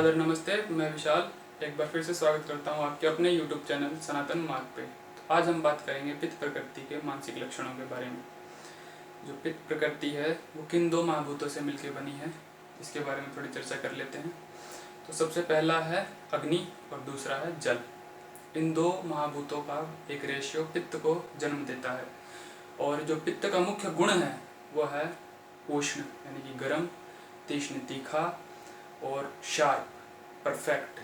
आदर नमस्ते। मैं विशाल एक बार फिर से स्वागत करता हूं आपके अपने YouTube चैनल सनातन मार्ग पे। तो आज हम बात करेंगे पित्त प्रकृति के मानसिक लक्षणों के बारे में। जो पित्त प्रकृति है वो किन दो महाभूतों से मिलकर बनी है, इसके बारे में थोड़ी चर्चा कर लेते हैं। तो सबसे पहला है अग्नि और दूसरा है जल। इन दो महाभूतों का एक रेशियो पित्त को जन्म देता है। और जो पित्त का मुख्य गुण है वो है उष्ण यानी कि गर्म, तीक्ष्ण तीखा और शार्प, परफेक्ट,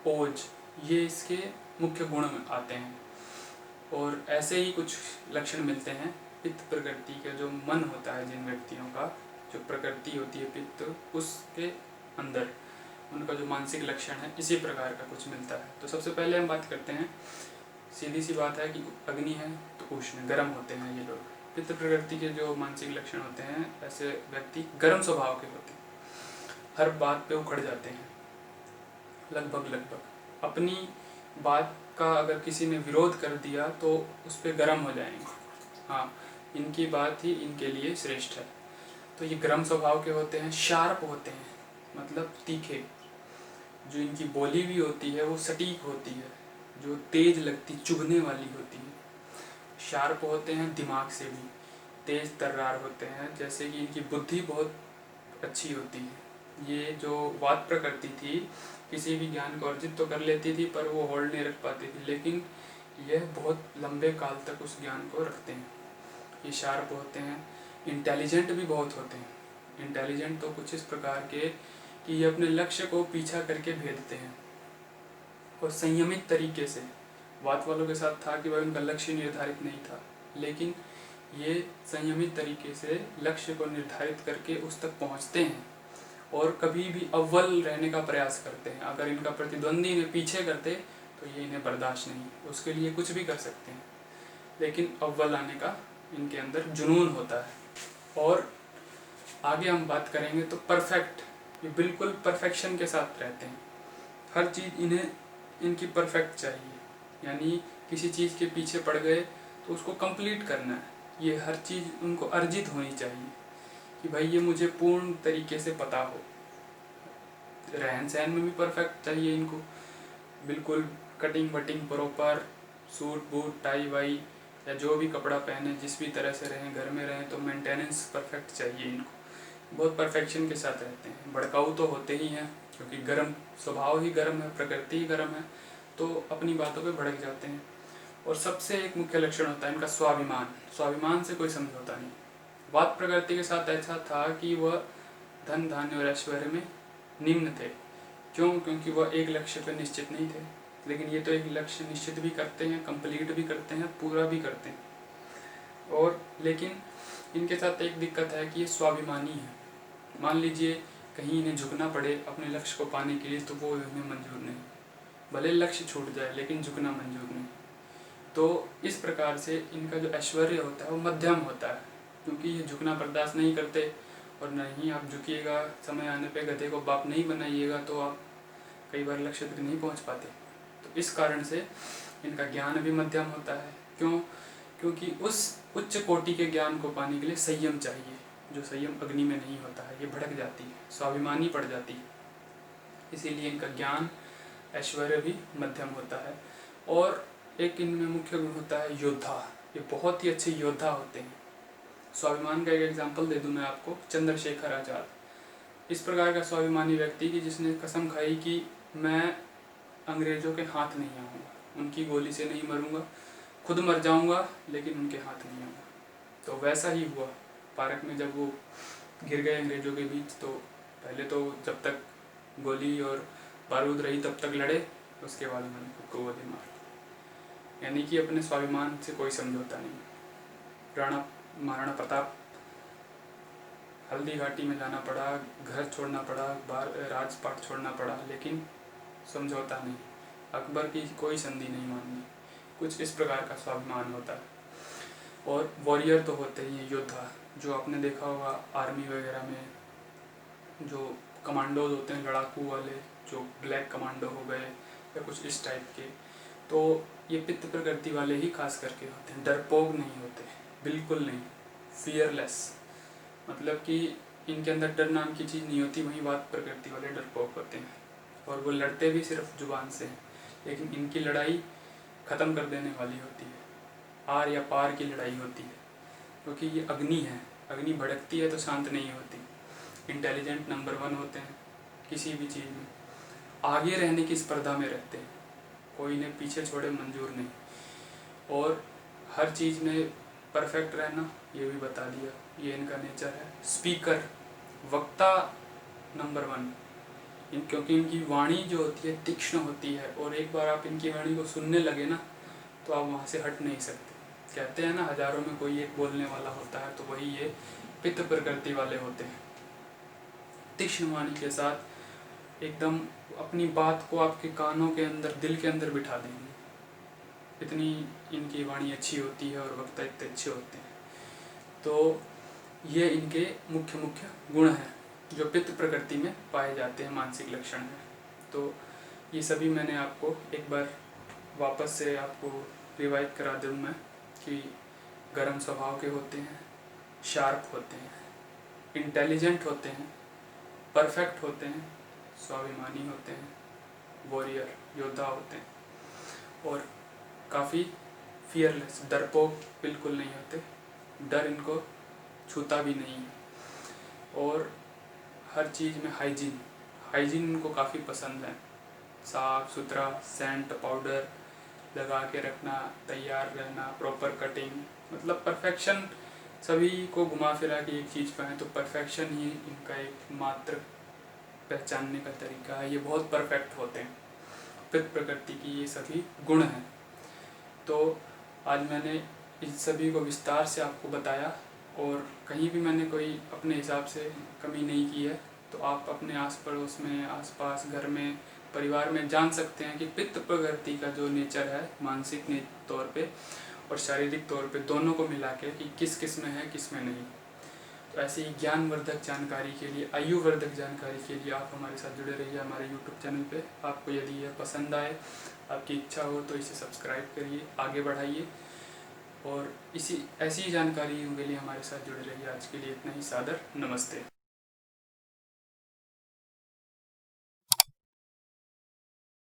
ओज, ये इसके मुख्य गुण में आते हैं। और ऐसे ही कुछ लक्षण मिलते हैं पित्त प्रकृति के। जो मन होता है जिन व्यक्तियों का, जो प्रकृति होती है पित्त, उसके अंदर उनका जो मानसिक लक्षण है इसी प्रकार का कुछ मिलता है। तो सबसे पहले हम बात करते हैं, सीधी सी बात है कि अग्नि है तो उष्ण, गर्म होते हैं ये लोग। पित्त प्रकृति के जो मानसिक लक्षण होते हैं, ऐसे व्यक्ति गर्म स्वभाव के होते हैं, हर बात पे उखड़ जाते हैं, लगभग अपनी बात का अगर किसी ने विरोध कर दिया तो उस पर गर्म हो जाएंगे। हाँ, इनकी बात ही इनके लिए श्रेष्ठ है। तो ये गर्म स्वभाव के होते हैं, शार्प होते हैं मतलब तीखे। जो इनकी बोली भी होती है वो सटीक होती है, जो तेज लगती, चुभने वाली होती है। शार्प होते हैं, दिमाग से भी तेज तर्रार होते हैं, जैसे कि इनकी बुद्धि बहुत अच्छी होती है। ये जो वाद प्रकृति थी, किसी भी ज्ञान को अर्जित तो कर लेती थी पर वो होल्ड नहीं रख पाती थी, लेकिन यह बहुत लंबे काल तक उस ज्ञान को रखते हैं। ये शार्प होते हैं, इंटेलिजेंट भी बहुत होते हैं। इंटेलिजेंट तो कुछ इस प्रकार के कि ये अपने लक्ष्य को पीछा करके भेजते हैं और संयमित तरीके से। वाद वालों के साथ था कि भाई उनका लक्ष्य निर्धारित नहीं था, लेकिन ये संयमित तरीके से लक्ष्य को निर्धारित करके उस तक पहुंचते हैं और कभी भी अव्वल रहने का प्रयास करते हैं। अगर इनका प्रतिद्वंदी इन्हें पीछे करते तो ये इन्हें बर्दाश्त नहीं, उसके लिए कुछ भी कर सकते हैं, लेकिन अव्वल आने का इनके अंदर जुनून होता है। और आगे हम बात करेंगे तो परफेक्ट, ये बिल्कुल परफेक्शन के साथ रहते हैं। हर चीज़ इन्हें इनकी परफेक्ट चाहिए, यानी किसी चीज़ के पीछे पड़ गए तो उसको कंप्लीट करना है। ये हर चीज़ उनको अर्जित होनी चाहिए कि भाई ये मुझे पूर्ण तरीके से पता हो। रहन सहन में भी परफेक्ट चाहिए इनको, बिल्कुल कटिंग वटिंग प्रॉपर, सूट बूट टाई वाई या जो भी कपड़ा पहने, जिस भी तरह से रहें, घर में रहें तो मेंटेनेंस परफेक्ट चाहिए इनको। बहुत परफेक्शन के साथ रहते हैं। भड़काऊ तो होते ही हैं क्योंकि गर्म स्वभाव ही गर्म है, प्रकृति ही गर्म है, तो अपनी बातों पे भड़क जाते हैं। और सबसे एक मुख्य लक्षण होता है इनका स्वाभिमान। स्वाभिमान से कोई समझौता नहीं। वाद प्रकृति के साथ ऐसा था कि वह धन धान्य और ऐश्वर्य में निम्न थे। क्यों? क्योंकि वह एक लक्ष्य पर निश्चित नहीं थे, लेकिन ये तो एक लक्ष्य निश्चित भी करते हैं, कंप्लीट भी करते हैं, पूरा भी करते हैं। और लेकिन इनके साथ एक दिक्कत है कि ये स्वाभिमानी है। मान लीजिए कहीं इन्हें झुकना पड़े अपने लक्ष्य को पाने के लिए तो वो इन्हें मंजूर नहीं, भले लक्ष्य छूट जाए लेकिन झुकना मंजूर नहीं। तो इस प्रकार से इनका जो ऐश्वर्य होता है वो मध्यम होता है, क्योंकि ये झुकना बर्दाश्त नहीं करते। और नहीं आप झुकिएगा, समय आने पे गधे को बाप नहीं बनाइएगा तो आप कई बार लक्ष्य तक नहीं पहुंच पाते। तो इस कारण से इनका ज्ञान भी मध्यम होता है। क्यों? क्योंकि उस उच्च कोटि के ज्ञान को पाने के लिए संयम चाहिए, जो संयम अग्नि में नहीं होता है। ये भड़क जाती है, स्वाभिमानी पड़ जाती है, इसीलिए इनका ज्ञान ऐश्वर्य भी मध्यम होता है। और एक इनमें मुख्य गुण होता है योद्धा। ये बहुत ही अच्छे योद्धा होते हैं। स्वाभिमान का एक एग्जाम्पल दे दूं मैं आपको, चंद्रशेखर आज़ाद। इस प्रकार का स्वाभिमानी व्यक्ति कि जिसने कसम खाई कि मैं अंग्रेजों के हाथ नहीं आऊँगा, उनकी गोली से नहीं मरूंगा, खुद मर जाऊंगा लेकिन उनके हाथ नहीं आऊँगा। तो वैसा ही हुआ पार्क में जब वो गिर गए अंग्रेजों के बीच। तो पहले तो जब तक गोली और बारूद रही तब तक लड़े, उसके बाद उन्होंने खुद को गोली मार, यानी कि अपने स्वाभिमान से कोई समझौता नहीं। राणा महाराणा प्रताप, हल्दी घाटी में जाना पड़ा, घर छोड़ना पड़ा, राजपाट छोड़ना पड़ा, लेकिन समझौता नहीं। अकबर की कोई संधि नहीं माननी। कुछ इस प्रकार का स्वाभिमान होता है। और वॉरियर तो होते ही हैं, योद्धा। जो आपने देखा होगा आर्मी वगैरह में जो कमांडोज होते हैं, लड़ाकू वाले, जो ब्लैक कमांडो हो गए या कुछ इस टाइप के, तो ये पित्त प्रकृति वाले ही खास करके होते हैं। डरपोक नहीं होते, बिल्कुल नहीं, फियरलेस, मतलब कि इनके अंदर डर नाम की चीज़ नहीं होती। वहीं बात प्रकृति वाले डरपोक होते हैं। और वो लड़ते भी सिर्फ जुबान से हैं, लेकिन इनकी लड़ाई ख़त्म कर देने वाली होती है, आर या पार की लड़ाई होती है, क्योंकि ये अग्नि है। अग्नि भड़कती है तो शांत नहीं होती। इंटेलिजेंट नंबर 1 होते हैं किसी भी चीज़ में, आगे रहने की स्पर्धा में रहते हैं, कोई इन्हें पीछे छोड़े मंजूर नहीं, और हर चीज़ में परफेक्ट रहना ये भी बता दिया, ये इनका नेचर है। स्पीकर, वक्ता नंबर 1, क्योंकि इनकी वाणी जो होती है तीक्ष्ण होती है, और एक बार आप इनकी वाणी को सुनने लगे ना तो आप वहाँ से हट नहीं सकते। कहते हैं ना, हजारों में कोई एक बोलने वाला होता है, तो वही ये पित्त प्रकृति वाले होते हैं। तीक्ष्ण वाणी के साथ एकदम अपनी बात को आपके कानों के अंदर, दिल के अंदर बिठा देंगे, इतनी इनकी वाणी अच्छी होती है और वक्ता इतने अच्छे होते हैं। तो ये इनके मुख्य मुख्य गुण हैं जो पित्त प्रकृति में पाए जाते हैं, मानसिक लक्षण हैं। तो ये सभी मैंने आपको एक बार वापस से आपको रिवाइज करा दूँ मैं, कि गर्म स्वभाव के होते हैं, शार्प होते हैं, इंटेलिजेंट होते हैं, परफेक्ट होते हैं, स्वाभिमानी होते हैं, वॉरियर योद्धा होते हैं, और काफ़ी फियरलेस, डरपोक बिल्कुल नहीं होते, डर इनको छूता भी नहीं है। और हर चीज़ में हाइजीन इनको काफ़ी पसंद है, साफ सुथरा, सेंट पाउडर लगा के रखना, तैयार रहना, प्रॉपर कटिंग, मतलब परफेक्शन। सभी को घुमा फिरा के एक चीज़ पाएँ तो परफेक्शन ही इनका एक मात्र पहचानने का तरीका है। ये बहुत परफेक्ट होते हैं, पित्त प्रकृति की ये सभी गुण हैं। तो आज मैंने इन सभी को विस्तार से आपको बताया, और कहीं भी मैंने कोई अपने हिसाब से कमी नहीं की है, तो आप अपने आस पड़ोस में, आसपास, घर में, परिवार में जान सकते हैं कि पित्त प्रकृति का जो नेचर है, मानसिक तौर पे और शारीरिक तौर पे दोनों को मिला के, कि किस किस में है, किस में नहीं। तो ऐसी ज्ञानवर्धक जानकारी के लिए, आयुवर्धक जानकारी के लिए आप हमारे साथ जुड़े रहिए हमारे YouTube चैनल पे। आपको यदि यह पसंद आए, आपकी इच्छा हो, तो इसे सब्सक्राइब करिए, आगे बढ़ाइए, और ऐसी जानकारियों के लिए हमारे साथ जुड़े रहिए। आज के लिए इतना ही, सादर नमस्ते।